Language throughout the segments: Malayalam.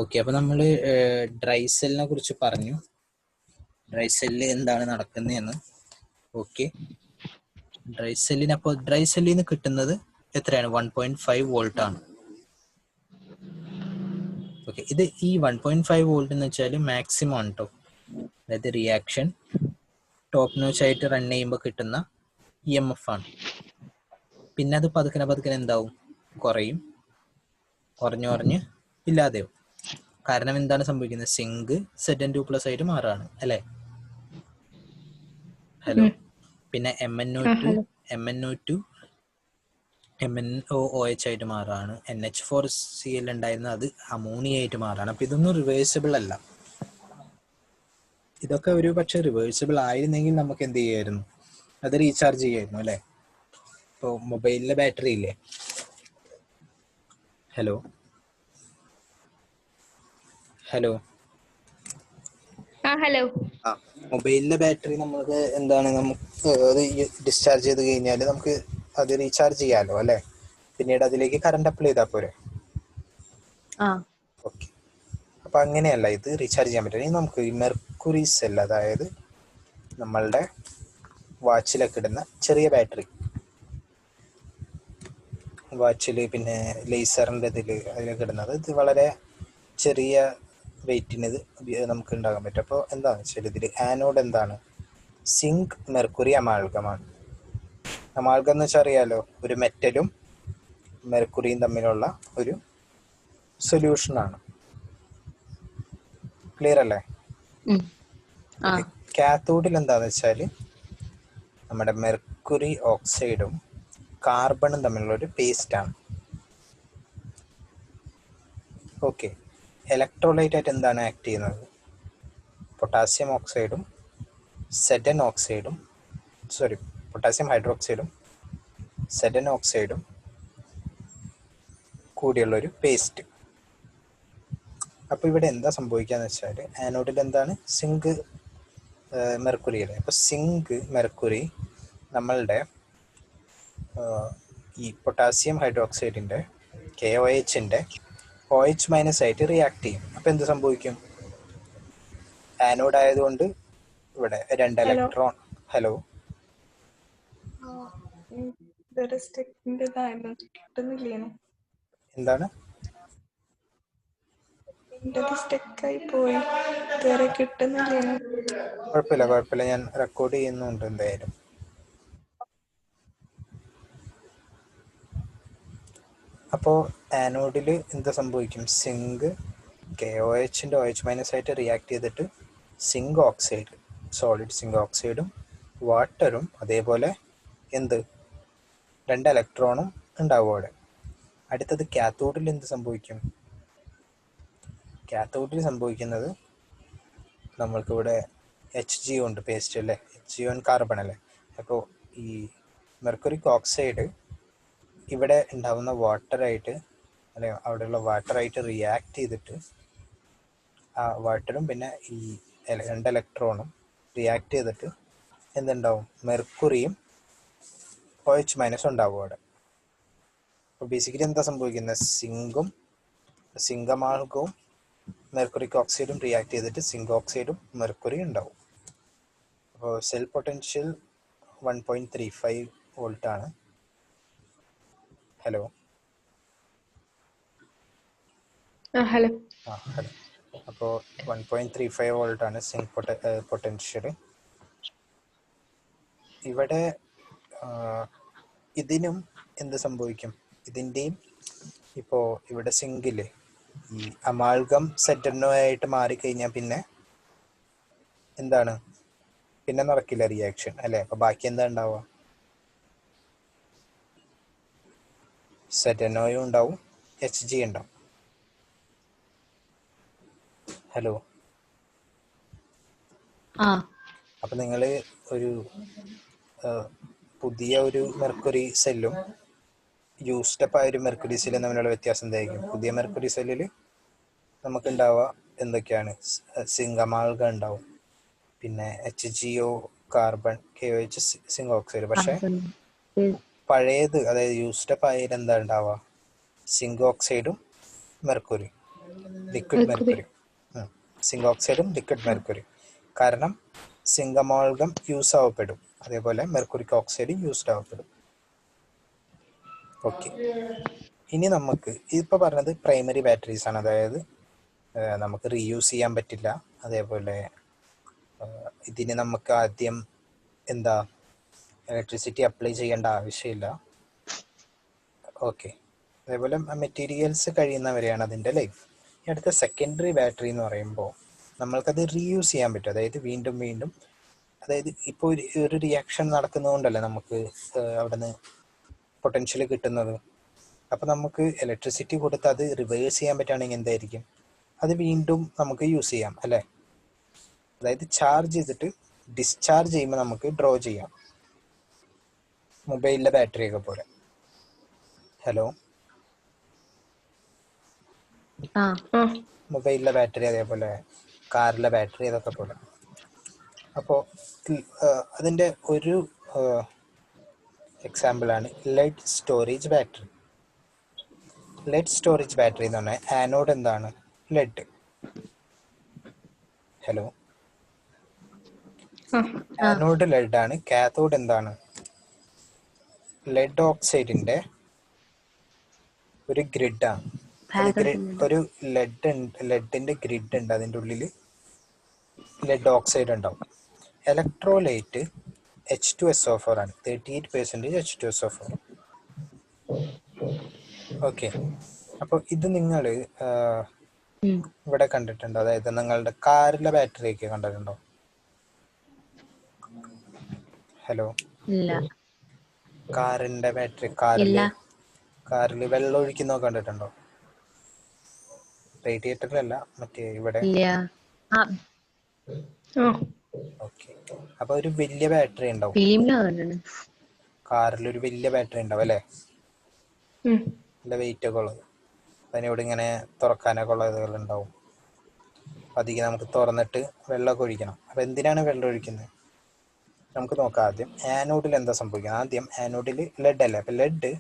ഓക്കെ, അപ്പൊ നമ്മൾ ഡ്രൈ സെല്ലിനെ കുറിച്ച് പറഞ്ഞു. ഡ്രൈ സെല്ല് എന്താണ് നടക്കുന്നതെന്ന്. ഓക്കെ, ഡ്രൈ സെല്ലിന് അപ്പോൾ ഡ്രൈ സെല്ലിൽ നിന്ന് കിട്ടുന്നത് എത്രയാണ്? 1.5 വോൾട്ട് ആണ്. ഓക്കെ, ഇത് ഈ 1.5 വോൾട്ട് എന്ന് വെച്ചാൽ മാക്സിമം ആണ് കേട്ടോ. അതായത് റിയാക്ഷൻ ടോപ്പ് നോച്ച് ആയിട്ട് റൺ ചെയ്യുമ്പോൾ കിട്ടുന്ന EMF ആണ്. പിന്നെ അത് പതുക്കെ എന്താവും? കുറഞ്ഞ് ഇല്ലാതെയാവും. കാരണം എന്താണ് സംഭവിക്കുന്നത്? സിങ്ക് Zn2+ ആയിട്ട് മാറാണ് അല്ലേ? ഹലോ. പിന്നെ MnO2 MnOOH ആയിട്ട് മാറാണ്. NH4Cl ഉണ്ടായിരുന്ന അത് അമോണിയ ആയിട്ട് മാറാണ്. അപ്പൊ ഇതൊന്നും റിവേഴ്സിബിൾ അല്ല. ഇതൊക്കെ ഒരു പക്ഷെ റിവേഴ്സിബിൾ ആയിരുന്നെങ്കിൽ നമുക്ക് എന്ത് ചെയ്യായിരുന്നു? അത് റീചാർജ് ചെയ്യായിരുന്നു അല്ലേ? ഇപ്പോൾ മൊബൈലിലെ ബാറ്ററി ഇല്ലേ? ഹലോ മൊബൈലിലെ ബാറ്ററി നമുക്ക് എന്താണ്, നമുക്ക് അത് ഡിസ്ചാർജ് ചെയ്ത് കഴിഞ്ഞാൽ നമുക്ക് അത് റീചാർജ് ചെയ്യാമല്ലോ അല്ലേ? പിന്നീട് അതിലേക്ക് കറണ്ട് അപ്ലൈ ചെയ്താൽ പോരെ? ഓക്കെ, അപ്പൊ അങ്ങനെയല്ല, ഇത് റീചാർജ് ചെയ്യാൻ പറ്റില്ല. ഇനി നമുക്ക് ഈ മെർക്കുറി സെൽ, അതായത് നമ്മളുടെ വാച്ചിലൊക്കെ ഇടുന്ന ചെറിയ ബാറ്ററി, വാച്ചിൽ പിന്നെ ലേസറിൻ്റെ അതിലൊക്കെ ഇടുന്നത്, ഇത് വളരെ ചെറിയ വെയിറ്റിന് ഇത് നമുക്ക് ഉണ്ടാകാൻ പറ്റും. അപ്പോൾ എന്താണെന്ന് വെച്ചാൽ ഇതിൽ ആനോഡ് എന്താണ്? Zinc mercury അമാൾഗമാണ്. അമാൾഗം എന്ന് വെച്ചാൽ അറിയാലോ, ഒരു മെറ്റലും മെർക്കുറിയും തമ്മിലുള്ള ഒരു സൊല്യൂഷനാണ്. ക്ലിയർ അല്ലേ? കാത്തോഡിൽ എന്താണെന്ന് വെച്ചാൽ നമ്മുടെ മെർക്കുറി ഓക്സൈഡും കാർബണും തമ്മിലുള്ള ഒരു പേസ്റ്റാണ്. ഓക്കെ, ഇലക്ട്രോലൈറ്റ് ആയിട്ട് എന്താണ് ആക്ട് ചെയ്യുന്നത്? പൊട്ടാസ്യം ഓക്സൈഡും പൊട്ടാസ്യം ഹൈഡ്രോക്സൈഡും സെഡൻ ഓക്സൈഡും കൂടിയുള്ളൊരു പേസ്റ്റ്. അപ്പോൾ ഇവിടെ എന്താ സംഭവിക്കാന്ന് വെച്ചാൽ ആനോഡിൽ എന്താണ്? സിങ്ക് മെർക്കുറി അല്ലേ? അപ്പോൾ സിങ്ക് മെർക്കുറി നമ്മളുടെ ഈ പൊട്ടാസ്യം ഹൈഡ്രോക്സൈഡിൻ്റെ KOHൻ്റെ OH- ആയിട്ട് റിയാക്ട് ചെയ്യും. അപ്പോൾ എന്ത് സംഭവിക്കും? ആനോഡ് ആയതുകൊണ്ട് ഇവിടെ 2 ഇലക്ട്രോൺ. ഹലോ, എന്താണ്? കുഴപ്പമില്ല, ഞാൻ റെക്കോർഡ് ചെയ്യുന്നുണ്ട് എന്തായാലും. അപ്പോൾ ആനോഡിൽ എന്താ സംഭവിക്കും? സിങ്ക് KOHൻ്റെ OH- ആയിട്ട് റിയാക്ട് ചെയ്തിട്ട് സിങ്ക് ഓക്സൈഡ്, സോളിഡ് സിങ്ക് ഓക്സൈഡും വാട്ടറും അതേപോലെ 2 ഇലക്ട്രോണും ഉണ്ടാവും അവിടെ. അടുത്തത് കാത്തോഡിൽ എന്ത് സംഭവിക്കും? കാത്തോഡിൽ സംഭവിക്കുന്നത് നമ്മൾക്കിവിടെ HgO ഉണ്ട്, പേസ്റ്റ് അല്ലേ? HgO കാർബൺ അല്ലേ? അപ്പോൾ ഈ മെർക്കുറിക് ഓക്സൈഡ് ഇവിടെ ഉണ്ടാവുന്ന വാട്ടറായിട്ട്, അല്ലെ, അവിടെയുള്ള വാട്ടറായിട്ട് റിയാക്ട് ചെയ്തിട്ട് ആ വാട്ടറും പിന്നെ ഈ 2 ഇലക്ട്രോണും റിയാക്ട് ചെയ്തിട്ട് എന്തുണ്ടാവും? മെർക്കുറിയും OH- ഉണ്ടാവും അവിടെ. അപ്പോൾ ബേസിക്കലി എന്താ സംഭവിക്കുന്നത്? സിങ്ക് അമാൾഗവും മെർക്കുറിക് ഓക്സൈഡും റിയാക്ട് ചെയ്തിട്ട് സിങ്ക് ഓക്സൈഡും മെർക്കുറി ഉണ്ടാവും. അപ്പോൾ സെൽ പൊട്ടൻഷ്യൽ 1.35 വോൾട്ട് ആണ്. ഹലോ. അപ്പോൾ 1.35 വോൾട്ട് ആണ് സിങ്ക് പൊട്ടൻഷ്യൽ. ഇവിടെ ഇതിനും എന്ത് സംഭവിക്കും? ഇതിൻ്റെയും ഇപ്പോൾ ഇവിടെ സിങ്കില് ഈ അമാൾഗം സെറ്റനോ ആയിട്ട് മാറിക്കഴിഞ്ഞാൽ പിന്നെ എന്താണ്? പിന്നെ നടക്കില്ല റിയാക്ഷൻ അല്ലേ? അപ്പോൾ ബാക്കി എന്താ ഉണ്ടാവുക? സെറ്റനോയും ഉണ്ടാവും, Hg ഉണ്ടാവും. ഹലോ. അപ്പം നിങ്ങൾ ഒരു പുതിയ ഒരു മെർക്കുറി സെല്ലും യൂസ്ഡപ്പ് ആയ ഒരു മെർക്കുറി സെല്ലും തമ്മിലുള്ള വ്യത്യാസം എന്തായിരിക്കും? പുതിയ മെർക്കുറി സെല്ലിൽ നമുക്കുണ്ടാവുക എന്തൊക്കെയാണ്? സിങ്ക് അമാൾഗം ഉണ്ടാവും, പിന്നെ HgO carbon, KOH zinc oxide. പക്ഷേ പഴയത്, അതായത് യൂസ്ഡപ്പ് ആയത് എന്താ ഉണ്ടാവുക? സിങ്ക് ഓക്സൈഡും മെർക്കുറി. Liquid mercury. സിങ്ക് ഓക്സൈഡും ലിക്വിഡ് മെർക്കുറി. കാരണം സിങ്ക് അമോൾഗം യൂസ് ആവപ്പെടും, അതേപോലെ മെർക്കുറിക് ഓക്സൈഡും യൂസ്ഡ് ആവപ്പെടും. ഓക്കെ, ഇനി നമുക്ക് ഇപ്പോൾ പറഞ്ഞത് പ്രൈമറി ബാറ്ററീസ് ആണ്, അതായത് നമുക്ക് റീയൂസ് ചെയ്യാൻ പറ്റില്ല. അതേപോലെ ഇതിന് നമുക്ക് ആദ്യം ഇലക്ട്രിസിറ്റി അപ്ലൈ ചെയ്യേണ്ട ആവശ്യമില്ല. ഓക്കെ, അതേപോലെ മെറ്റീരിയൽസ് കഴിയുന്നവരെയാണ് അതിൻ്റെ ലൈഫ്. അടുത്ത സെക്കൻഡറി ബാറ്ററി എന്ന് പറയുമ്പോൾ നമ്മൾക്കത് റീയൂസ് ചെയ്യാൻ പറ്റും, അതായത് വീണ്ടും വീണ്ടും, അതായത് ഇപ്പോൾ ഒരു റിയാക്ഷൻ നടക്കുന്നതുകൊണ്ടല്ലേ നമുക്ക് അവിടെ നിന്ന് പൊട്ടൻഷ്യൽ കിട്ടുന്നത്. അപ്പോൾ നമുക്ക് ഇലക്ട്രിസിറ്റി കൊടുത്ത് അത് റിവേഴ്സ് ചെയ്യാൻ പറ്റുകയാണെങ്കിൽ എന്തായിരിക്കും, അത് വീണ്ടും നമുക്ക് യൂസ് ചെയ്യാം അല്ലേ. അതായത് ചാർജ് ചെയ്തിട്ട് ഡിസ്ചാർജ് ചെയ്യുമ്പോൾ നമുക്ക് ഡ്രോ ചെയ്യാം, മൊബൈലിലെ ബാറ്ററിയൊക്കെ പോലെ. ഹലോ, മൊബൈലിലെ ബാറ്ററി, അതേപോലെ കാറിലെ ബാറ്ററി, അതൊക്കെ പോലെ. അപ്പോൾ അതിൻ്റെ ഒരു എക്സാമ്പിളാണ് lead storage battery. Lead storage battery എന്ന് പറഞ്ഞാൽ ആനോഡ് എന്താണ്, ലെഡ്. ഹലോ, ആനോഡ് ലെഡ് ആണ്, കാഥോഡ് എന്താണ്, ലെഡ് ഓക്സൈഡിന്റെ ഒരു ഗ്രിഡാണ്. ഒരു ലെഡിന്റെ ഗ്രിഡ് ഉണ്ട്, അതിൻ്റെ ഉള്ളിൽ ലെഡ് ഓക്സൈഡ് ഉണ്ടാവും. ഇലക്ട്രോലൈറ്റ് H2SO4 ആണ്, 38% H2SO4. ഓക്കെ, അപ്പോൾ ഇത് നിങ്ങൾ ഇവിടെ കണ്ടിട്ടുണ്ടോ, അതായത് നിങ്ങളുടെ കാറിലെ ബാറ്ററി ഒക്കെ കണ്ടിട്ടുണ്ടോ? ഹലോ, കാറിന്റെ ബാറ്ററി, കാറിൽ വെള്ളം ഒഴിക്കുന്നോ കണ്ടിട്ടുണ്ടോ? റേഡിയേറ്ററിലല്ല, മറ്റേ ഇവിടെ. ഓക്കെ, അപ്പൊ ഒരു വലിയ ബാറ്ററി ഉണ്ടാവും കാറിൽ, ഒരു വലിയ ബാറ്ററി ഉണ്ടാവും അല്ലേ, നല്ല വെയിറ്റ് ഒക്കെ ഉള്ളത്. അതിനിവിടെ ഇങ്ങനെ തുറക്കാനൊക്കെ ഉള്ള ഇതുകൾ ഉണ്ടാവും. അധികം നമുക്ക് തുറന്നിട്ട് വെള്ളമൊക്കെ ഒഴിക്കണം. അപ്പൊ എന്തിനാണ് വെള്ളം ഒഴിക്കുന്നത് നമുക്ക് നോക്കാം. ആദ്യം ആനോഡിൽ എന്താ സംഭവിക്കുന്നത്. ആദ്യം ആനോഡിൽ ലെഡ് അല്ലേ, അപ്പൊ ലെഡ്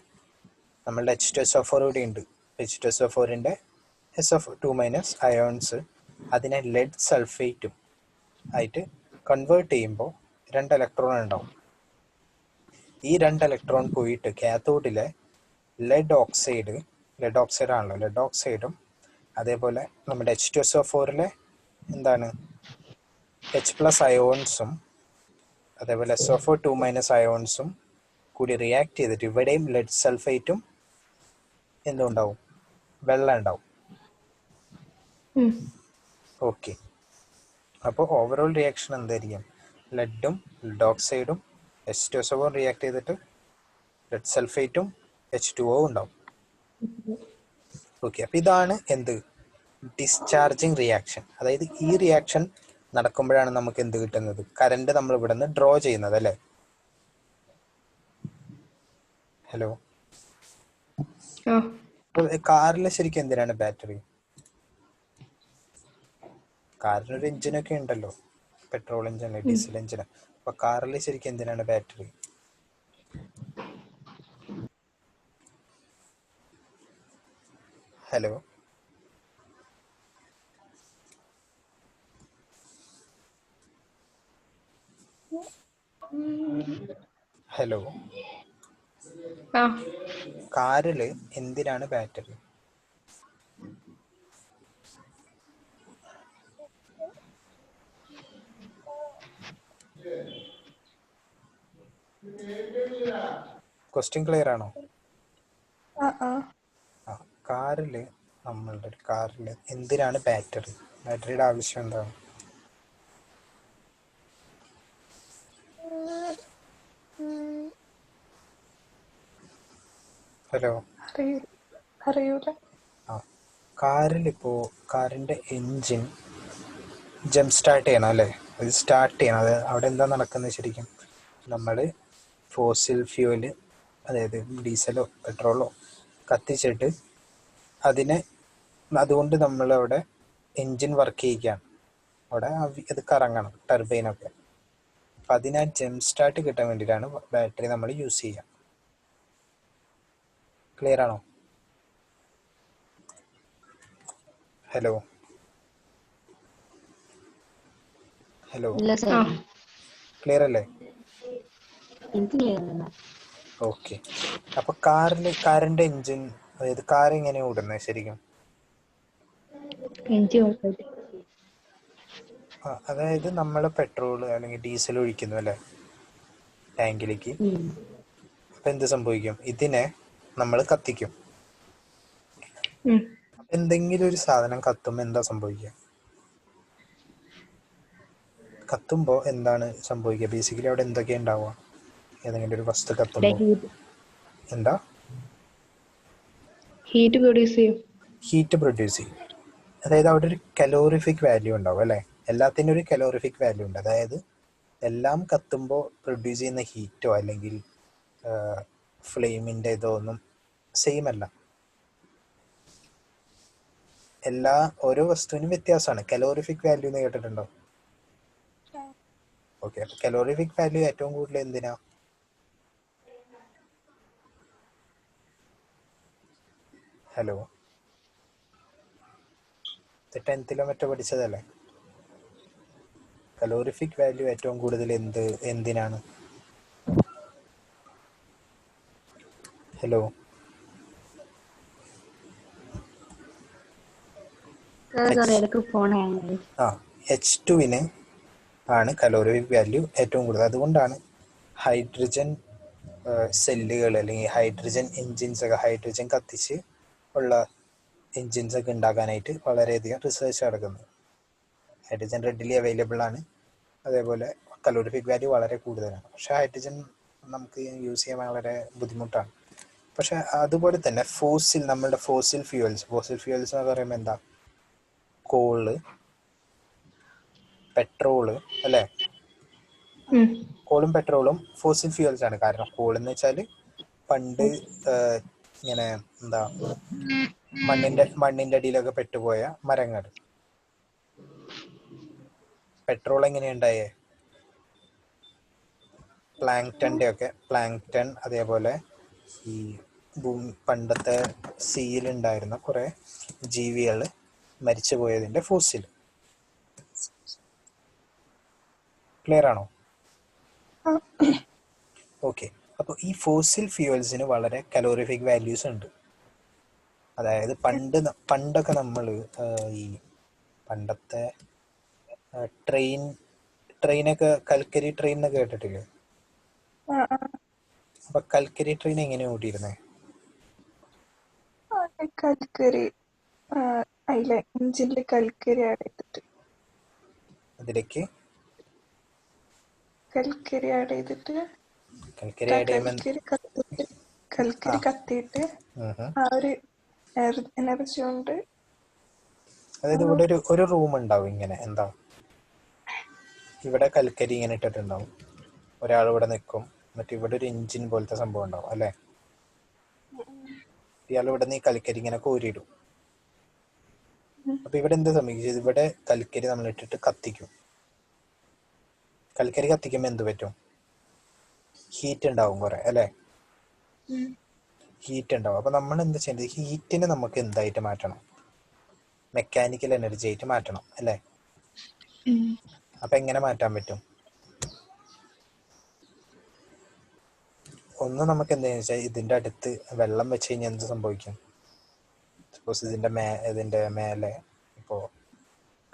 നമ്മളുടെ H2SO4 ഇവിടെ ഉണ്ട്. H2SO4ന്റെ SO2- അയോൺസ് അതിനെ ലെഡ് സൾഫേറ്റും ആയിട്ട് കൺവേർട്ട് ചെയ്യുമ്പോൾ 2 ഇലക്ട്രോൺ ഉണ്ടാവും. ഈ 2 ഇലക്ട്രോൺ പോയിട്ട് കാഥോഡിലെ ലെഡ് ഓക്സൈഡാണല്ലോ, ലെഡ് ഓക്സൈഡും അതേപോലെ നമ്മുടെ H2SO4ലെ എന്താണ് H+ അയോൺസും അതേപോലെ SO2- അയോൺസും കൂടി റിയാക്ട് ചെയ്തിട്ട് ഇവിടെയും ലെഡ് സൾഫേറ്റും എന്തുണ്ടാവും, വെള്ളം ഉണ്ടാവും. ഓക്കെ, അപ്പോൾ ഓവറോൾ റിയാക്ഷൻ എന്തായിരിക്കും, ലെഡും ലെഡ് ഓക്സൈഡും H2SO4 റിയാക്ട് ചെയ്തിട്ട് ലെഡ് സൾഫേറ്റും H2O ഉണ്ടാവും. ഓക്കെ, അപ്പോൾ ഇതാണ് എന്ത്, ഡിസ്ചാർജിങ് റിയാക്ഷൻ. അതായത് ഈ റിയാക്ഷൻ നടക്കുമ്പോഴാണ് നമുക്ക് എന്ത് കിട്ടുന്നത്, കറണ്ട് നമ്മൾ ഇവിടെ നിന്ന് ഡ്രോ ചെയ്യുന്നത് അല്ലേ. ഹലോ, കാറിൽ ശരിക്കും എന്തിനാണ് ബാറ്ററി? കാറിനൊരു എഞ്ചിനൊക്കെ ഉണ്ടല്ലോ, പെട്രോൾ എഞ്ചിൻ, ഡീസൽ എഞ്ചിൻ. അപ്പൊ കാറിൽ ശരിക്കും എന്തിനാണ് ബാറ്ററി? ഹലോ, ഹലോ, കാറില് എന്തിനാണ് ബാറ്ററി? ക്വസ്റ്റ്യൻ ക്ലിയർ ആണോ? കാറില്, നമ്മളുടെ ഒരു കാറിൽ എന്തിനാണ് ബാറ്ററി? ബാറ്ററിയുടെ ആവശ്യം എന്താണ്? ഹലോ, കാറിലിപ്പോ കാറിന്റെ എൻജിൻ ജംപ് സ്റ്റാർട്ട് ചെയ്യണം അല്ലേ, അത് സ്റ്റാർട്ട് ചെയ്യണം. അത് അവിടെ എന്താ നടക്കുന്നത് ശരിക്കും, നമ്മൾ ഫോസിൽ ഫ്യൂവല്, അതായത് ഡീസലോ പെട്രോളോ കത്തിച്ചിട്ട് അതുകൊണ്ട് നമ്മളവിടെ എൻജിൻ വർക്ക് ചെയ്യിക്കുകയാണ്. അവിടെ അത് കറങ്ങണം, ടർബൈനൊക്കെ. അപ്പം അതിന് ജംപ് സ്റ്റാർട്ട് കിട്ടാൻ വേണ്ടിയിട്ടാണ് ബാറ്ററി നമ്മൾ യൂസ് ചെയ്യുക. ക്ലിയർ ആണോ? ഹലോ ഹലോ ഇല്ല ആ സാർ, ക്ലിയർ അല്ലേ? എനിക്ക് ക്ലിയർ അല്ല. ഓക്കെ. അപ്പൊ കാറിന്റെ എഞ്ചിൻ, അതായത് കാർ എങ്ങനെയാ ഓടുന്നത് ശരിക്കും? എൻജിൻ ഓഫായിട്ട്. അതായത് നമ്മൾ പെട്രോൾ അല്ലെങ്കിൽ ഡീസൽ ഒഴിക്കുന്നു അല്ലേ ടാങ്കിലേക്ക്. അപ്പൊ എന്ത് സംഭവിക്കും? ഇതിനെ നമ്മൾ കത്തിക്കും. എന്തെങ്കിലും ഒരു സാധനം കത്തുമ്പോൾ എന്താ സംഭവിക്കുക? കത്തുമ്പോൾ എന്താണ് സംഭവിക്കുക? ബേസിക്കലി അവിടെ എന്തൊക്കെയാ ഉണ്ടാവുക? ഏതെങ്കിലും ഒരു വസ്തു കത്തുമ്പോൾ എന്താ? ഹീറ്റ് പ്രൊഡ്യൂസ് ചെയ്യും. ഹീറ്റ് പ്രൊഡ്യൂസ് ചെയ്യും. അതായത് അവിടെ ഒരു കലോറിഫിക് വാല്യൂ ഉണ്ടാവും അല്ലേ? എല്ലാത്തിനും ഒരു കലോറിഫിക് വാല്യൂ ഉണ്ട്. അതായത് എല്ലാം കത്തുമ്പോൾ പ്രൊഡ്യൂസ് ചെയ്യുന്ന ഹീറ്റോ അല്ലെങ്കിൽ ഫ്ലെയിമിൻ്റെ ഇതോ ഒന്നും സെയിം അല്ല. ഓരോ വസ്തുവിനും വ്യത്യാസമാണ്. കലോറിഫിക് വാല്യൂ എന്ന് കേട്ടിട്ടുണ്ടോ? ഓക്കെ. അപ്പൊ കലോറിഫിക് വാല്യൂ ഏറ്റവും കൂടുതൽ എന്തിനാ? ഹലോ, 10th മറ്റോ പഠിച്ചതല്ലേ? കലോറിഫിക് വാല്യൂ ഏറ്റവും കൂടുതൽ എന്തിനാണ്? ഹലോ ഇടയ്ക്ക് ഫോൺ ഹാങ് ആയി. H2 ആണ് കലോറിഫിക് വാല്യൂ ഏറ്റവും കൂടുതൽ. അതുകൊണ്ടാണ് ഹൈഡ്രജൻ സെല്ലുകൾ അല്ലെങ്കിൽ ഹൈഡ്രജൻ എൻജിൻസ് ഒക്കെ, ഹൈഡ്രജൻ കത്തിച്ച് ഉള്ള എൻജിൻസ് ഒക്കെ ഉണ്ടാക്കാനായിട്ട് വളരെയധികം റിസർച്ച് നടക്കുന്നത്. ഹൈഡ്രജൻ റെഡിലി അവൈലബിൾ ആണ്, അതേപോലെ കലോറിഫിക് വാല്യൂ വളരെ കൂടുതലാണ്. പക്ഷെ ഹൈഡ്രജൻ നമുക്ക് യൂസ് ചെയ്യാൻ വളരെ ബുദ്ധിമുട്ടാണ്. പക്ഷെ അതുപോലെ തന്നെ നമ്മളുടെ ഫോസിൽ ഫ്യൂവൽസ് എന്ന് പറയുമ്പോൾ എന്താ? കോള്, പെട്രോള് അല്ലേ? കോളും പെട്രോളും ഫോസിൽ ഫ്യൂവൽസ് ആണ്. കാരണം കോൾ എന്ന് വെച്ചാൽ പണ്ട് ഇങ്ങനെ എന്താ മണ്ണിന്റെ അടിയിലൊക്കെ പെട്ടുപോയ മരങ്ങൾ. പെട്രോൾ എങ്ങനെയുണ്ടായേ? പ്ലാങ്ക്ടൺ, അതേപോലെ ഈ പണ്ടത്തെ സീയിലുണ്ടായിരുന്ന കുറെ ജീവികൾ മരിച്ചു പോയതിന്റെ ഫോസിൽ. ക്ലിയർ ആണോ? ഓക്കെ. അപ്പോൾ ഈ ഫോസിൽ ഫ്യൂവൽസിന് വളരെ കലോറിഫിക് വാല്യൂസ് ഉണ്ട്. അതായത് പണ്ടൊക്കെ നമ്മൾ ഈ പണ്ടത്തെ ട്രെയിനൊക്കെ കൽക്കരി ട്രെയിൻ എന്നൊക്കെ കേട്ടിട്ടില്ലേ? അപ്പൊ കൽക്കരി ട്രെയിൻ എങ്ങനെയാ ഓടിയിരുന്നേ? കൽക്കരി അതിലെ എഞ്ചിനിൽ കൽക്കരി ആഡ് ചെയ്തിട്ട്. അതിലേക്ക് കൽക്കരി ആഡ് ചെയ്തിട്ട് കൽക്കരി കത്തിയിട്ട് ആ ഒരു എനർജി കൊണ്ട്. അതായത് ഇവിടെ ഒരു റൂം ഉണ്ടാവും ഇങ്ങനെ, എന്താ, ഇവിടെ കൽക്കരി ഇങ്ങനെ ഇട്ടിട്ടുണ്ടാവും. ഒരാൾ ഇവിടെ നിൽക്കും, എന്നിട്ട് ഇവിടെ ഒരു എഞ്ചിൻ പോലത്തെ സംഭവം ഉണ്ടാവും അല്ലേ? ഇയാൾ ഇവിടെ നിന്ന് ഈ കൽക്കരി ഇങ്ങനെ കോരിയിടും. അപ്പൊ ഇവിടെ എന്താ സംഭവിച്ചത്? ഇവിടെ കൽക്കരി നമ്മൾ ഇട്ടിട്ട് കത്തിക്കും. കൽക്കരി കത്തിക്കുമ്പോൾ എന്ത് പറ്റും? ഹീറ്റ് ഉണ്ടാവും കുറെ അല്ലേ? ഹീറ്റ് ഉണ്ടാവും. അപ്പൊ നമ്മൾ എന്താ ചെയ്യേണ്ടത്? ഹീറ്റിനെ നമുക്ക് എന്തായിട്ട് മാറ്റണം? മെക്കാനിക്കൽ എനർജി ആയിട്ട് മാറ്റണം അല്ലേ? അപ്പൊ എങ്ങനെ മാറ്റാൻ പറ്റും? ഒന്ന് നമുക്ക് എന്താണെന്ന് വെച്ചാൽ ഇതിന്റെ അടുത്ത് വെള്ളം വെച്ച് കഴിഞ്ഞാൽ എന്ത് സംഭവിക്കും? സപ്പോസ് ഇതിന്റെ മേലെ, ഇപ്പോൾ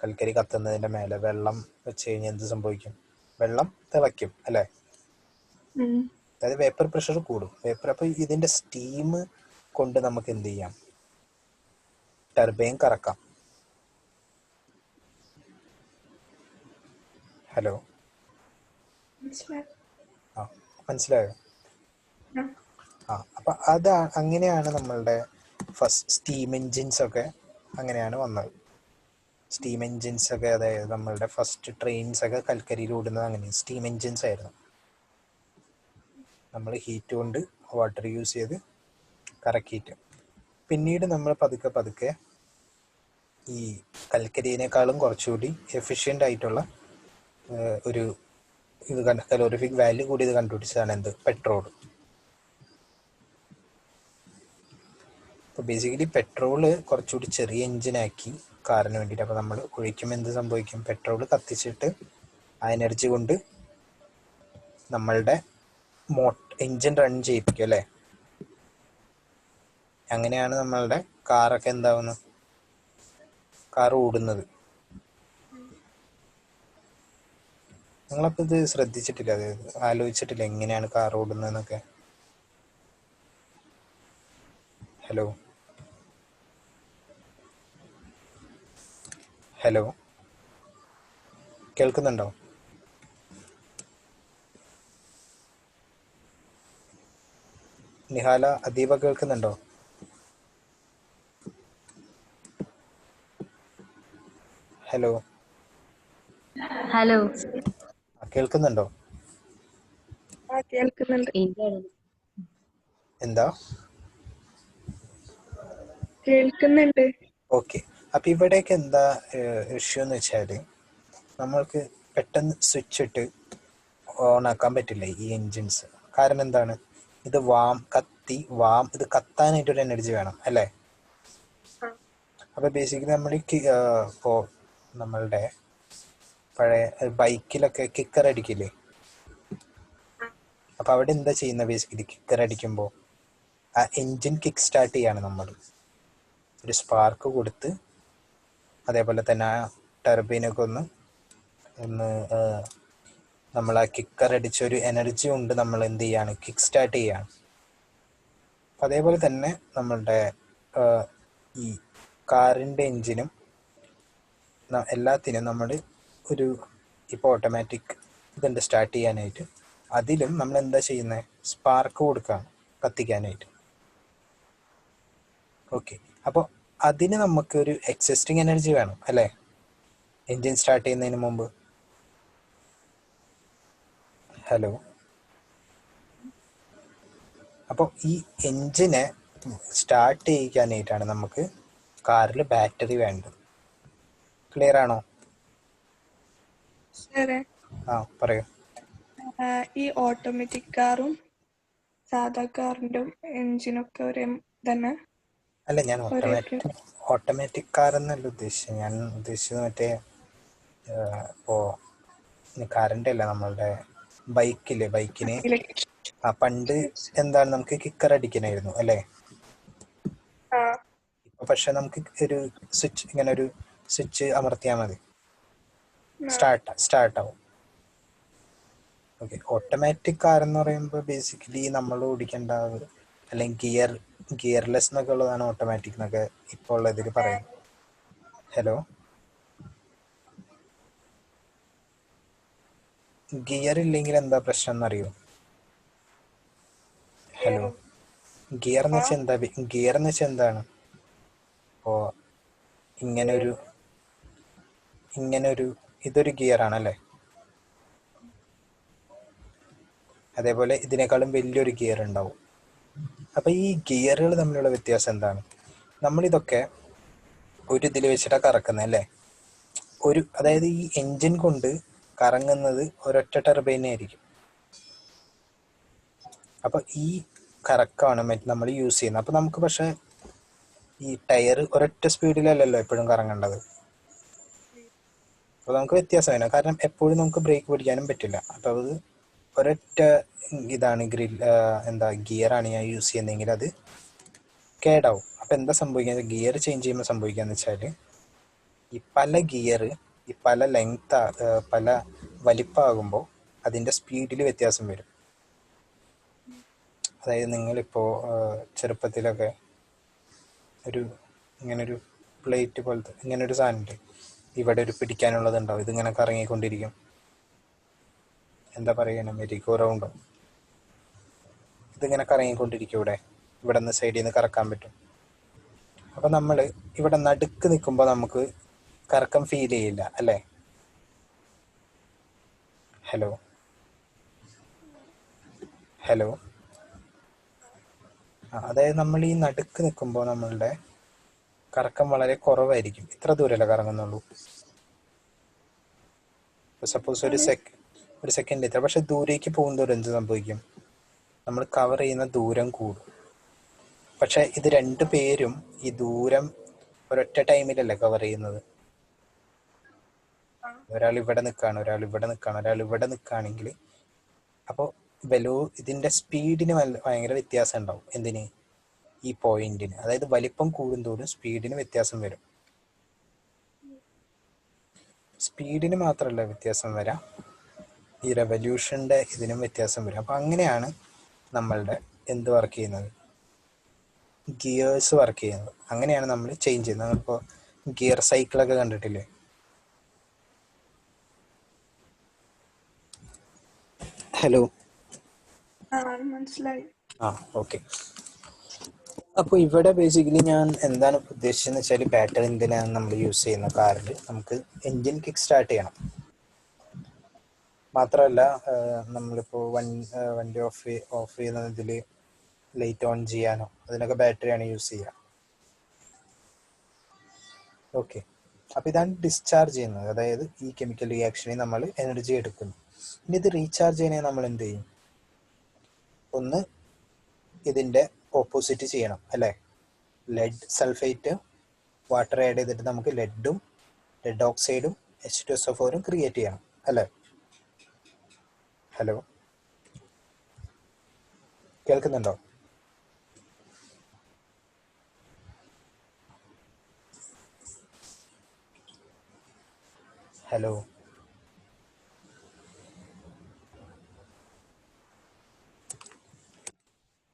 കൽക്കരി കത്തുന്നതിന്റെ മേലെ വെള്ളം വെച്ച് കഴിഞ്ഞാൽ എന്ത് സംഭവിക്കും? വെള്ളം തിളയ്ക്കും അല്ലേ? അതായത് വേപ്പർ പ്രഷർ കൂടും. അപ്പൊ ഇതിന്റെ സ്റ്റീം കൊണ്ട് നമുക്ക് എന്ത് ചെയ്യാം? ടർബൈൻ കറക്കാം. ഹലോ, മനസ്സിലായോ? അപ്പൊ അങ്ങനെയാണ് നമ്മളുടെ ഫസ്റ്റ് സ്റ്റീം എൻജിൻസ് ഒക്കെ അങ്ങനെയാണ് വന്നത്. സ്റ്റീം എൻജിൻസ് ഒക്കെ, അതായത് നമ്മളുടെ ഫസ്റ്റ് ട്രെയിൻസ് ഒക്കെ കൽക്കരിയിൽ ഓടുന്നത് അങ്ങനെ സ്റ്റീം എൻജിൻസ് ആയിരുന്നു. നമ്മൾ ഹീറ്റ് കൊണ്ട് വാട്ടർ യൂസ് ചെയ്ത് കറക്കിയിട്ട്, പിന്നീട് നമ്മൾ പതുക്കെ ഈ കൽക്കരിയേക്കാളും കുറച്ചുകൂടി എഫിഷ്യൻ്റ് ആയിട്ടുള്ള ഒരു കലോറിഫിക് വാല്യൂ കൂടി ഇത് കണ്ടുപിടിച്ചതാണ് എന്ത്? പെട്രോൾ. അപ്പോൾ ബേസിക്കലി പെട്രോള് കുറച്ചുകൂടി ചെറിയ എഞ്ചിനാക്കി കാറിന് വേണ്ടിയിട്ട്. അപ്പോൾ നമ്മൾ ഒഴിക്കുമ്പോൾ എന്ത് സംഭവിക്കും? പെട്രോൾ കത്തിച്ചിട്ട് ആ എനർജി കൊണ്ട് നമ്മളുടെ എൻജിൻ റൺ ചെയ്യിപ്പിക്കും അല്ലേ? അങ്ങനെയാണ് നമ്മളുടെ കാറൊക്കെ എന്താവുന്നത്, കാർ ഓടുന്നത്. നിങ്ങളപ്പോൾ ഇത് ശ്രദ്ധിച്ചിട്ടില്ല, അതായത് ആലോചിച്ചിട്ടില്ല എങ്ങനെയാണ് കാർ ഓടുന്നതെന്നൊക്കെ? ഹലോ ഹലോ കേൾക്കുന്നുണ്ടോ? നിഹാല, അദീബ കേൾക്കുന്നുണ്ടോ? Hello hello. കേൾക്കുന്നുണ്ടോ? കേൾക്കുന്നുണ്ട്. എന്താ? കേൾക്കുന്നുണ്ട്. ഓക്കെ. അപ്പം ഇവിടെയൊക്കെ എന്താ ഇഷ്യൂ എന്ന് വെച്ചാൽ, നമ്മൾക്ക് പെട്ടെന്ന് സ്വിച്ച് ഇട്ട് ഓൺ ആക്കാൻ പറ്റില്ല ഈ എൻജിൻസ്. കാരണം എന്താണ്? ഇത് ഇത് കത്താനായിട്ടൊരു എനർജി വേണം അല്ലേ? അപ്പോൾ ബേസിക്കലി നമ്മൾ ഇപ്പോൾ നമ്മളുടെ പഴയ ബൈക്കിലൊക്കെ കിക്കർ അടിക്കില്ലേ? അപ്പോൾ അവിടെ എന്താ ചെയ്യുന്നത്? ബേസിക്കലി കിക്കർ അടിക്കുമ്പോൾ ആ എൻജിൻ കിക്ക് സ്റ്റാർട്ട് ചെയ്യാണ് നമ്മൾ. ഒരു സ്പാർക്ക് കൊടുത്ത് അതേപോലെ തന്നെ ആ ടർബൈനൊക്കെ ഒന്ന് നമ്മൾ ആ കിക്കർ അടിച്ചൊരു എനർജി കൊണ്ട് നമ്മൾ എന്ത് ചെയ്യാണ്? കിക്ക് സ്റ്റാർട്ട് ചെയ്യാണ്. അപ്പം അതേപോലെ തന്നെ നമ്മളുടെ ഈ കാറിൻ്റെ എൻജിനും എല്ലാത്തിനും നമ്മൾ ഒരു ഇപ്പോൾ ഓട്ടോമാറ്റിക് ഇതുണ്ട് സ്റ്റാർട്ട് ചെയ്യാനായിട്ട്. അതിലും നമ്മൾ എന്താ ചെയ്യുന്നത്? സ്പാർക്ക് കൊടുക്കുകയാണ് കത്തിക്കാനായിട്ട്. ഓക്കെ. അപ്പോൾ അതിന് നമുക്കൊരു എക്സിസ്റ്റിംഗ് എനർജി വേണം അല്ലേ, എൻജിൻ സ്റ്റാർട്ട് ചെയ്യുന്നതിന് മുമ്പ്? ഹലോ. അപ്പോൾ ഈ എൻജിനെ സ്റ്റാർട്ട് ചെയ്യിക്കാനായിട്ടാണ് നമുക്ക് കാറിൽ ബാറ്ററി വേണ്ടത്. ക്ലിയർ ആണോ? സാറേ, പറയൂ. ഈ ഓട്ടോമാറ്റിക് കാറും സാധാ കാറിന്റെ എഞ്ചിനൊക്കെ ഒരേ തന്നെ? അല്ല, ഞാൻ ഓട്ടോമാറ്റിക് കാർ എന്നല്ല ഉദ്ദേശിച്ചത്. ഞാൻ ഉദ്ദേശിച്ചത് മറ്റേ ഇപ്പോൾ കാറിൻ്റെ അല്ല, നമ്മളുടെ ബൈക്കിന് പണ്ട് എന്താണ്, നമുക്ക് കിക്കർ അടിക്കണമായിരുന്നു അല്ലേ? ഇപ്പൊ പക്ഷെ നമുക്ക് ഒരു സ്വിച്ച് അമർത്തിയാൽ മതി, സ്റ്റാർട്ട് ആവും. ഓക്കെ. ഓട്ടോമാറ്റിക് കാർ എന്ന് പറയുമ്പോൾ ബേസിക്കലി നമ്മൾ ഓടിക്കേണ്ട, അല്ലെങ്കിൽ ഗിയർലെസ് എന്നൊക്കെ ഉള്ളതാണ് ഓട്ടോമാറ്റിക് എന്നൊക്കെ ഇപ്പോൾ ഉള്ളതിൽ പറയുന്നത്. ഹലോ. ഗിയർ ഇല്ലെങ്കിൽ എന്താ പ്രശ്നം എന്നറിയോ? ഹലോ. ഗിയർ എന്ന് വെച്ചാൽ എന്താണ്? ഇപ്പോൾ ഇങ്ങനൊരു ഇതൊരു ഗിയറാണല്ലേ? അതേപോലെ ഇതിനേക്കാളും വലിയൊരു ഗിയർ ഉണ്ടാവും. അപ്പം ഈ ഗിയറുകൾ തമ്മിലുള്ള വ്യത്യാസം എന്താണ്? നമ്മളിതൊക്കെ ഒരു ഇതിൽ വെച്ചിട്ടാണ് കറക്കുന്നത് അല്ലേ? അതായത് ഈ എൻജിൻ കൊണ്ട് കറങ്ങുന്നത് ഒരൊറ്റ ടർബൈനെ ആയിരിക്കും. അപ്പം ഈ കറക്കാണ് നമ്മൾ യൂസ് ചെയ്യുന്നത്. അപ്പം നമുക്ക് പക്ഷേ ഈ ടയർ ഒരൊറ്റ സ്പീഡിലല്ലല്ലോ എപ്പോഴും കറങ്ങേണ്ടത്. അപ്പോൾ നമുക്ക് വ്യത്യാസം വേണം. കാരണം എപ്പോഴും നമുക്ക് ബ്രേക്ക് പിടിക്കാനും പറ്റില്ല. അപ്പോൾ അത് ഒരൊറ്റ ഇതാണ് ഗിയറാണ് ഞാൻ യൂസ് ചെയ്യുന്നതെങ്കിൽ അത് കേടാവും. അപ്പം എന്താ സംഭവിക്കുന്നത്? ഗിയർ ചേഞ്ച് ചെയ്യുമ്പോൾ സംഭവിക്കുകയെന്ന് വെച്ചാൽ, ഈ പല ലെങ്ത് പല വലിപ്പമാകുമ്പോൾ അതിൻ്റെ സ്പീഡിൽ വ്യത്യാസം വരും. അതായത് നിങ്ങളിപ്പോൾ ചെറുപ്പത്തിലൊക്കെ ഇങ്ങനൊരു പ്ലേറ്റ് പോലത്തെ ഇങ്ങനൊരു സാധനമുണ്ട്, ഇവിടെ ഒരു പിടിക്കാനുള്ളതുണ്ടാവും, ഇതിങ്ങനെ കറങ്ങിക്കൊണ്ടിരിക്കും. എന്താ പറയുക, മെരിഗോ റൗണ്ടോ? ഇതിങ്ങനെ കറങ്ങിക്കൊണ്ടിരിക്കും. ഇവിടെ നിന്ന് സൈഡിൽ നിന്ന് കറക്കാൻ പറ്റും. അപ്പം നമ്മൾ ഇവിടെ നടുക്ക് നിൽക്കുമ്പോൾ നമുക്ക് കറക്കം ഫീൽ ചെയ്യില്ല അല്ലേ? ഹലോ. അതായത് നമ്മൾ ഈ നടുക്ക് നിൽക്കുമ്പോൾ നമ്മളുടെ കറക്കം വളരെ കുറവായിരിക്കും. ഇത്ര ദൂരമല്ലേ കറങ്ങുന്നുള്ളൂ. സപ്പോസ് ഒരു സെക്കൻഡ് ഇത്ര. പക്ഷെ ദൂരേക്ക് പോകുന്നതോറും എന്ത് സംഭവിക്കും? നമ്മൾ കവർ ചെയ്യുന്ന ദൂരം കൂടും. പക്ഷെ ഇത് രണ്ടു പേരും ഈ ദൂരം ഒരൊറ്റ ടൈമിലല്ലേ കവർ ചെയ്യുന്നത്. ഒരാൾ ഇവിടെ നിൽക്കുകയാണ്, ഒരാൾ ഇവിടെ നിൽക്കുകയാണ്, ഒരാൾ ഇവിടെ നിൽക്കുകയാണെങ്കിൽ അപ്പോൾ ഇതിൻ്റെ സ്പീഡിന് ഭയങ്കര വ്യത്യാസം ഉണ്ടാവും. എന്തിന്? ഈ പോയിന്റിന്. അതായത് വലിപ്പം കൂടുന്തോറും സ്പീഡിന് വ്യത്യാസം വരും. സ്പീഡിന് മാത്രമല്ല വ്യത്യാസം വരാം, ഈ റെവല്യൂഷൻ്റെ ഇതിനും വ്യത്യാസം വരും. അപ്പം അങ്ങനെയാണ് നമ്മളുടെ എന്ത് വർക്ക് ചെയ്യുന്നത്, ഗിയേഴ്സ് വർക്ക് ചെയ്യുന്നത്. അങ്ങനെയാണ് നമ്മൾ ചേഞ്ച് ചെയ്യുന്നത്. നമ്മളിപ്പോൾ ഗിയർ സൈക്കിളൊക്കെ കണ്ടിട്ടില്ലേ? ഹലോ, മനസ്സിലായി. ഓക്കെ. അപ്പോൾ ഇവിടെ ബേസിക്കലി ഞാൻ എന്താണ് ഉദ്ദേശിച്ചതെന്ന് വെച്ചാൽ, ബാറ്ററി എന്തിനാണ് നമ്മൾ യൂസ് ചെയ്യുന്ന കാറിൽ നമുക്ക് എൻജിൻ കിക്ക് സ്റ്റാർട്ട് ചെയ്യണം. മാത്രമല്ല നമ്മളിപ്പോൾ വണ്ടി ഓഫ് ചെയ്യുന്നതിൽ ലൈറ്റ് ഓൺ ചെയ്യാനോ അതിനൊക്കെ ബാറ്ററിയാണ് യൂസ് ചെയ്യുക. ഓക്കെ, അപ്പോൾ ഇതാണ് ഡിസ്ചാർജ് ചെയ്യുന്നത്. അതായത് ഈ കെമിക്കൽ റിയാക്ഷനിൽ നമ്മൾ എനർജി എടുക്കുന്നു. ഇനി ഇത് റീചാർജ് ചെയ്യണമെങ്കിൽ നമ്മൾ എന്ത് ചെയ്യും? ഒന്ന് ഇതിൻ്റെ ഓപ്പോസിറ്റ് ചെയ്യണം അല്ലേ? ലെഡ് സൾഫേറ്റ് വാട്ടർ ആഡ് ചെയ്തിട്ട് നമുക്ക് ലെഡും ലെഡ് ഓക്സൈഡും H2SO4 ക്രിയേറ്റ് ചെയ്യണം അല്ലേ? ഹലോ, കേൾക്കുന്നുണ്ടോ? ഹലോ,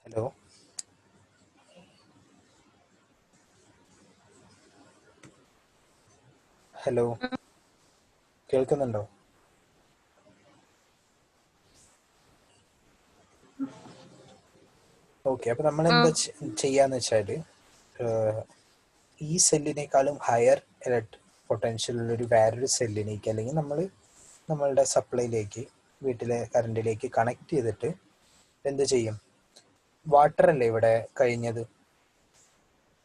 ഹലോ, ഹലോ, കേൾക്കുന്നുണ്ടോ? ഓക്കെ, അപ്പോൾ നമ്മൾ എന്താ ചെയ്യാന്ന് വെച്ചാൽ, ഈ സെല്ലിനേക്കാളും ഹയർ പൊട്ടൻഷ്യലുള്ളൊരു വേറൊരു സെല്ലിലേക്ക്, അല്ലെങ്കിൽ നമ്മളുടെ സപ്ലൈയിലേക്ക്, വീട്ടിലെ കറണ്ടിലേക്ക് കണക്ട് ചെയ്തിട്ട് എന്ത് ചെയ്യും? വാട്ടർ അല്ലേ ഇവിടെ കഴിഞ്ഞത്,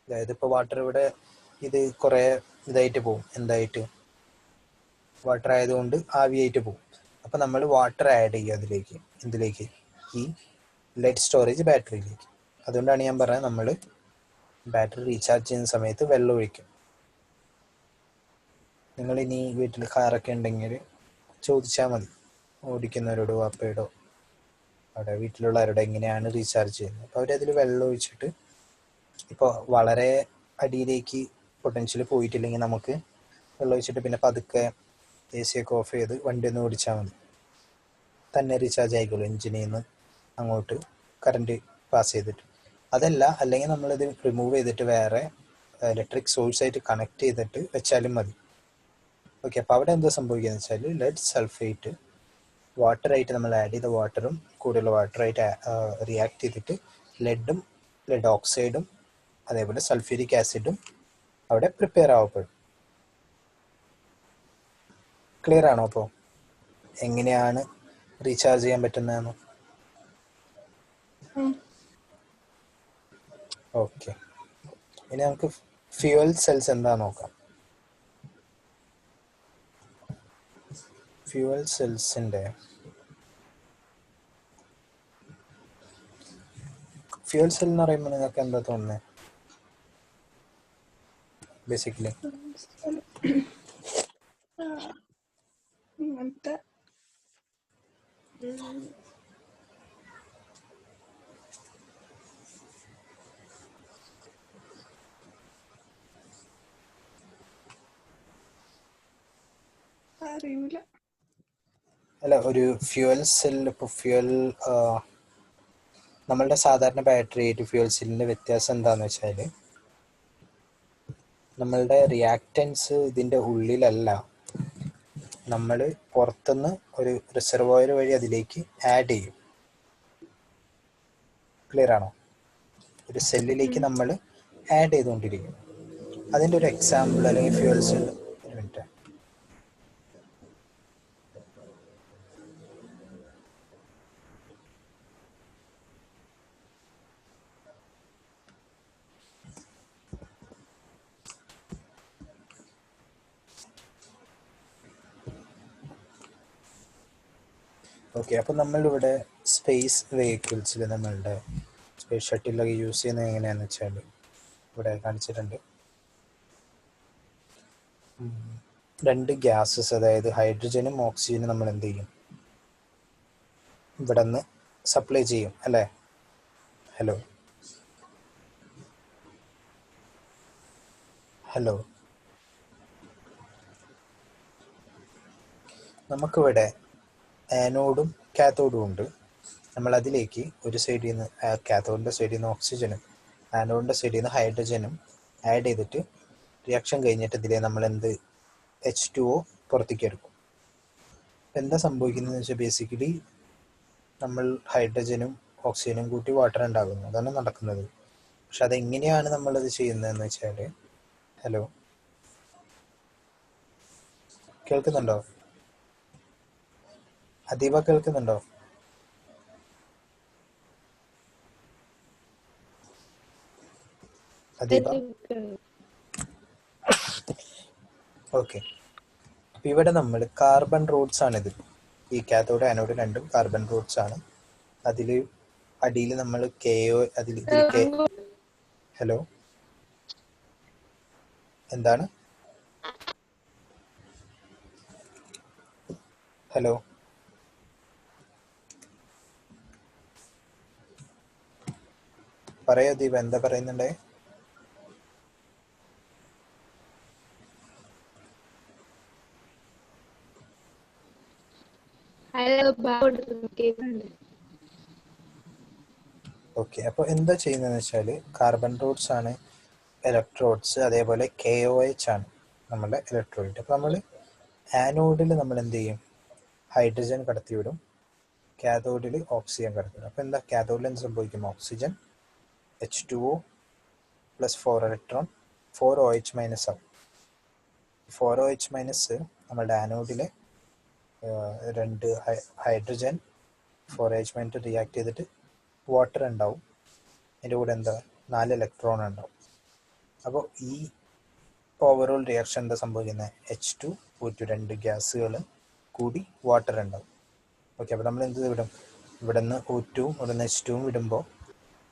അതായത് ഇപ്പോൾ വാട്ടർ ഇവിടെ ഇത് കുറേ ഇതായിട്ട് പോകും. എന്തായിട്ട്? വാട്ടർ ആയതുകൊണ്ട് ആവിയായിട്ട് പോകും. അപ്പം നമ്മൾ വാട്ടർ ആഡ് ചെയ്യുക അതിലേക്ക്. എന്തിലേക്ക്? ഈ ലെഡ് സ്റ്റോറേജ് ബാറ്ററിയിലേക്ക്. അതുകൊണ്ടാണ് ഞാൻ പറഞ്ഞത് നമ്മൾ ബാറ്ററി റീചാർജ് ചെയ്യുന്ന സമയത്ത് വെള്ളം ഒഴിക്കും. നിങ്ങളിനി വീട്ടിൽ കാറൊക്കെ ഉണ്ടെങ്കിൽ ചോദിച്ചാൽ മതി, ഓടിക്കുന്നവരോടോ അപ്പയോടോ അവിടെ വീട്ടിലുള്ളവരോട് എങ്ങനെയാണ് റീചാർജ് ചെയ്യുന്നത്. അപ്പോൾ അവരതിൽ വെള്ളം ഒഴിച്ചിട്ട്, ഇപ്പോൾ വളരെ അടിയിലേക്ക് പൊട്ടൻഷ്യൽ പോയിട്ടില്ലെങ്കിൽ നമുക്ക് വെള്ളം ഒഴിച്ചിട്ട് പിന്നെ പതുക്കെ AC ഒക്കെ ഓഫ് ചെയ്ത് വണ്ടി ഒന്ന് ഓടിച്ചാൽ മതി, തന്നെ റീചാർജ് ആയിക്കോളും എഞ്ചിനിൽ നിന്ന് അങ്ങോട്ട് കറണ്ട് പാസ് ചെയ്തിട്ട്. അതല്ല, അല്ലെങ്കിൽ നമ്മളിത് റിമൂവ് ചെയ്തിട്ട് വേറെ ഇലക്ട്രിക് സോഴ്സായിട്ട് കണക്ട് ചെയ്തിട്ട് വെച്ചാലും മതി. ഓക്കെ, അപ്പോൾ അവിടെ എന്താ സംഭവിക്കുകയെന്ന് വെച്ചാൽ, ലെഡ് സൾഫേറ്റ് വാട്ടറായിട്ട് നമ്മൾ ആഡ് ചെയ്ത വാട്ടറും കൂടുതൽ വാട്ടറായിട്ട് റിയാക്ട് ചെയ്തിട്ട് ലെഡും ലെഡ് ഓക്സൈഡും അതേപോലെ സൾഫ്യൂരിക് ആസിഡും അവിടെ പ്രിപ്പയർ ആവപ്പെടും. ക്ലിയർ ആണോ? അപ്പോൾ എങ്ങനെയാണ് റീചാർജ് ചെയ്യാൻ പറ്റുന്നതെന്ന്? ഓക്കെ, ഇനി നമുക്ക് ഫ്യൂവൽ സെൽസ് എന്താ നോക്കാം. ഫ്യൂവൽ സെൽസിൻ്റെ ഫ്യൂവൽ സെൽ എന്ന് പറയുമ്പോൾ നിങ്ങൾക്ക് എന്താ തോന്നുന്നത്? ബേസിക്കലി ഇങ്ങനത്തെ അറിയില്ല. അല്ല, ഒരു ഫ്യൂവൽ സെൽ, ഇപ്പോൾ നമ്മളുടെ സാധാരണ ബാറ്ററി ആയിട്ട് ഫ്യൂവൽ സെല്ലിൻ്റെ വ്യത്യാസം എന്താണെന്ന് വെച്ചാൽ, നമ്മളുടെ റിയാക്റ്റൻസ് ഇതിൻ്റെ ഉള്ളിലല്ല, നമ്മൾ പുറത്തുനിന്ന് ഒരു റിസർവോയർ വഴി അതിലേക്ക് ആഡ് ചെയ്യും. ക്ലിയർ ആണോ? ഒരു സെല്ലിലേക്ക് നമ്മൾ ആഡ് ചെയ്തുകൊണ്ടിരിക്കും. അതിൻ്റെ ഒരു എക്സാമ്പിൾ അല്ലെങ്കിൽ ഫ്യൂവൽ സെൽ. ഒരു മിനിറ്റ്. ഓക്കെ, അപ്പോൾ നമ്മളിവിടെ സ്പേസ് വെഹിക്കിൾസിൽ നമ്മളുടെ സ്പേസ് ഷട്ടിലൊക്കെ യൂസ് ചെയ്യുന്നത് എങ്ങനെയാണെന്ന് വെച്ചാൽ ഇവിടെ കാണിച്ചിട്ടുണ്ട്. രണ്ട് ഗ്യാസസ്, അതായത് ഹൈഡ്രജനും ഓക്സിജനും നമ്മൾ എന്ത് ചെയ്യും, ഇവിടെ നിന്ന് സപ്ലൈ ചെയ്യും അല്ലേ? ഹലോ ഹലോ നമുക്കിവിടെ ആനോഡും കാത്തോഡും ഉണ്ട്. നമ്മൾ അതിലേക്ക് ഒരു സൈഡിൽ നിന്ന് കാത്തോഡിൻ്റെ സൈഡിൽ നിന്ന് ഓക്സിജനും ആനോഡിൻ്റെ സൈഡിൽ നിന്ന് ഹൈഡ്രജനും ആഡ് ചെയ്തിട്ട് റിയാക്ഷൻ കഴിഞ്ഞിട്ട് ഇതിലെ നമ്മൾ എന്ത് H2O പുറത്തേക്ക് എടുക്കും. എന്താ സംഭവിക്കുന്നതെന്ന് വെച്ചാൽ ബേസിക്കലി നമ്മൾ ഹൈഡ്രജനും ഓക്സിജനും കൂട്ടി വാട്ടർ ഉണ്ടാകുന്നു, അതാണ് നടക്കുന്നത്. പക്ഷെ അതെങ്ങനെയാണ് നമ്മളത് ചെയ്യുന്നതെന്ന് വെച്ചാൽ, ഹലോ കേൾക്കുന്നുണ്ടോ? അദീബ കേൾക്കുന്നുണ്ടോ? അദീബ ഓക്കെ. അപ്പം ഇവിടെ നമ്മൾ കാർബൺ റോഡ്സ് ആണിത്. ഈ കാത്തോഡ് ആനോഡ് രണ്ടും കാർബൺ റോഡ്സ് ആണ്. അതിൽ അടിയിൽ നമ്മൾ KO ഇതിൽ ഹലോ എന്താണ്? ഹലോ പറയോ ദീപ, എന്താ പറയുന്നുണ്ടേ? ഓക്കെ. അപ്പോൾ എന്താ ചെയ്യുന്നതെന്ന് വെച്ചാൽ കാർബൺ റോഡ്സ് ആണ് ഇലക്ട്രോഡ്സ്, അതേപോലെ KOH ആണ് നമ്മുടെ ഇലക്ട്രോഡ്. അപ്പോൾ നമ്മൾ ആനോഡിൽ നമ്മൾ എന്ത് ചെയ്യും, ഹൈഡ്രജൻ കടത്തിവിടും, കാഥോഡിൽ ഓക്സിജൻ കടത്തിവിടും. അപ്പോൾ എന്താ കാഥോഡിൽ എന്ത് സംഭവിക്കും? Oxygen H2O plus 4 electron 4OH minus ആവും. 4OH മൈനസ് നമ്മുടെ ആനോഡിലെ രണ്ട് ഹൈഡ്രജൻ 4OH മൈനസ് റിയാക്ട് ചെയ്തിട്ട് വാട്ടർ ഉണ്ടാവും. അതിൻ്റെ കൂടെ എന്താ 4 ഇലക്ട്രോൺ ഉണ്ടാവും. അപ്പോൾ ഈ ഓവറോൾ റിയാക്ഷൻ എന്താ സംഭവിക്കുന്നത്? H2O2 രണ്ട് ഗ്യാസുകൾ കൂടി വാട്ടർ ഉണ്ടാവും. ഓക്കെ. അപ്പോൾ നമ്മൾ എന്ത് വിടും? ഇവിടെ നിന്ന് O2 ഇവിടെ നിന്ന് H2 വിടുമ്പോൾ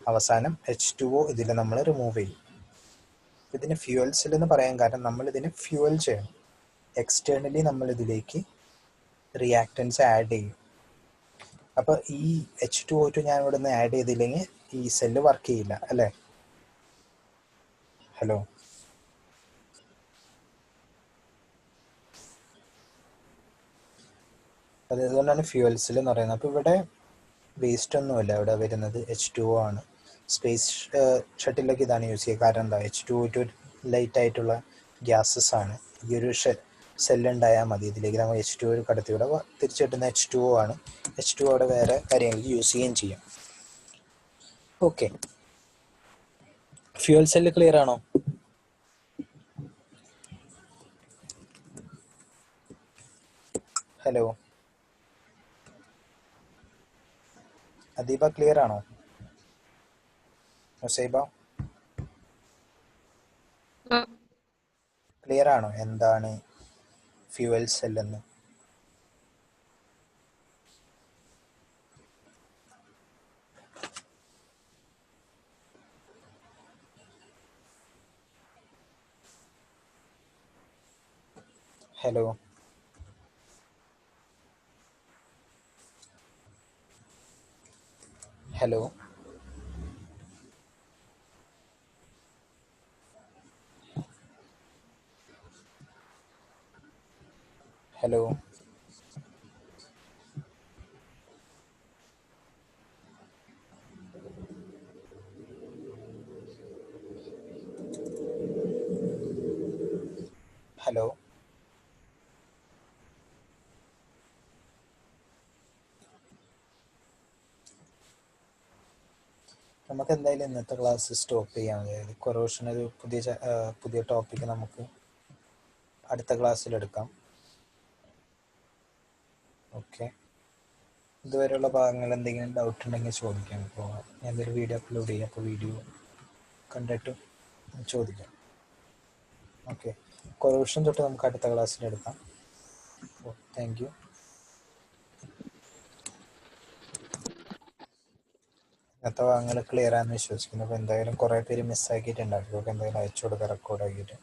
അവസാനം H2O ഇതിൽ നമ്മൾ റിമൂവ് ചെയ്യും. ഇതിന് ഫ്യൂവൽ സെൽ എന്ന് പറയാൻ കാരണം നമ്മൾ ഇതിനെ ഫ്യൂവൽ ചെയ്യണം. എക്സ്റ്റേണലി നമ്മൾ ഇതിലേക്ക് റിയാക്റ്റൻസ് ആഡ് ചെയ്യും. അപ്പോൾ ഈ H2O2 ഞാൻ ഇവിടെ നിന്ന് ആഡ് ചെയ്തില്ലെങ്കിൽ ഈ സെല്ല് വർക്ക് ചെയ്യില്ല അല്ലേ? ഹലോ അതുകൊണ്ടാണ് ഫ്യൂവൽ സെൽ എന്ന് പറയുന്നത്. അപ്പോൾ ഇവിടെ വേസ്റ്റ് ഒന്നുമില്ല, ഇവിടെ വരുന്നത് H2O ആണ്. സ്പേസ് ഷട്ടിലൊക്കെ ഇതാണ് യൂസ് ചെയ്യുക. കാരണം എന്താ, H2O2 ലൈറ്റ് ആയിട്ടുള്ള ഗ്യാസസ് ആണ്. ഈ ഒരു സെല്ലുണ്ടായാൽ മതി, ഇതിലേക്ക് നമ്മൾ H2O കടത്തി വിടുക, തിരിച്ചു കിട്ടുന്ന H2O ആണ്. H2O അവിടെ വേറെ കാര്യങ്ങൾക്ക് യൂസ് ചെയ്യുകയും ചെയ്യാം. ഓക്കെ, ഫ്യൂവൽ സെല്ല് ക്ലിയർ ആണോ? ഹലോ അദീബ ക്ലിയർ ആണോ? മുസൈബ ക്ലിയർ ആണോ എന്താണ് ഫ്യൂവൽ സെൽ എന്ന്? ഹലോ ഹലോ ഹലോ ഹലോ നമുക്ക് എന്തായാലും ഇന്നത്തെ ക്ലാസ് സ്റ്റോപ്പ് ചെയ്യാം. അതായത് കൊറോഷൻ ഒരു പുതിയ ടോപ്പിക്ക് നമുക്ക് അടുത്ത ക്ലാസ്സിൽ എടുക്കാം. ഓക്കെ, ഇതുവരെയുള്ള ഭാഗങ്ങൾ എന്തെങ്കിലും ഡൗട്ട് ഉണ്ടെങ്കിൽ ചോദിക്കാം. ഇപ്പോൾ ഞാൻ എന്തൊരു വീഡിയോ അപ്ലോഡ് ചെയ്യാം, അപ്പോൾ വീഡിയോ കണ്ടിട്ട് ചോദിക്കാം. ഓക്കെ, കൊറോഷൻ തൊട്ട് നമുക്ക് അടുത്ത ക്ലാസ്സിൽ എടുക്കാം. Thank you. ഇന്നത്തെ ഭാഗങ്ങൾ ക്ലിയർ ആണെന്ന് വിശ്വസിക്കുന്നു. അപ്പോൾ എന്തായാലും കുറേ പേര് മിസ്സാക്കിയിട്ടുണ്ടാകും. അപ്പോൾ എന്തായാലും അയച്ചു കൊടുക്കുക റെക്കോർഡ് ആക്കിയിട്ട്.